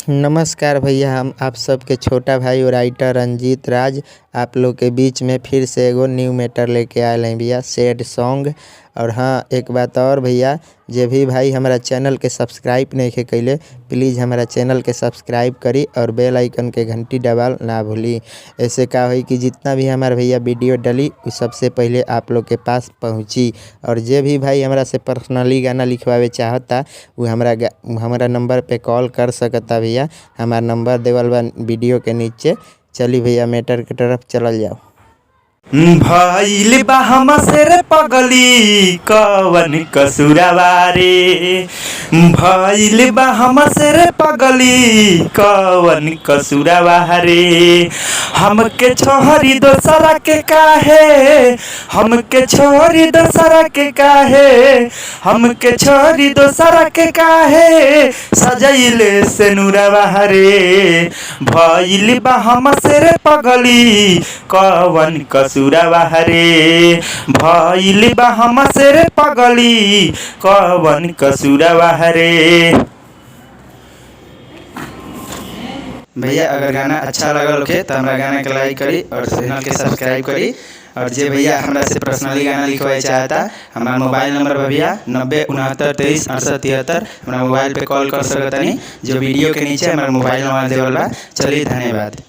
नमस्कार भैया, हम आप सबके छोटा भाई और राइटर रंजीत राज आप लोग के बीच में फिर से एगो न्यू मैटर लेके आए हैं भैया, सैड सॉन्ग। और हाँ, एक बात और भैया, जे भी भाई हमारा चैनल के सब्सक्राइब नहीं के कैले, प्लीज़ हमारा चैनल के सब्सक्राइब करी और बेल आइकन के घंटी दबाल ना भूली। ऐसे का हुई कि जितना भी हमारा भैया वीडियो डली वो सबसे पहले आप लोग के पास पहुँची। और जे भी भाई हमारा से पर्सनली गाना लिखवावे चाहता वो हमारा नंबर पे कॉल कर सकता भैया। हमारा नंबर देवल बा वीडियो के नीचे। चली भैया मैटर के तरफ चलल जाओ। भइल बा हमसे रे पगली कवन कसुरवा रे। भइल बा हमसे रे पगली कवन कसुरवा रे। हमके छोहरी दोसरा के काहे, हमके छोहरी दोसरा के काहे, हमके छोहरी दोसरा के काहे सजैले से नुरवा रे। भइल बा हमसे रे पगली कवन कसुरवा रे। भइल बा हमसे रे पगली कवन कसुरवा रे। भैया अगर गाना अच्छा लगल होखे तो हमारा गाना के लाइक करी और चैनल के सब्सक्राइब करी। और जे भैया हमरा से पर्सनली गाना लिखवाए चाहता, हमारा मोबाइल नंबर भैया 90 69 23 68 73 हमारा मोबाइल पे कॉल कर सकता नहीं, जो वीडियो के नीचे हमारा मोबाइल नंबर देवल बा। चलिए धन्यवाद।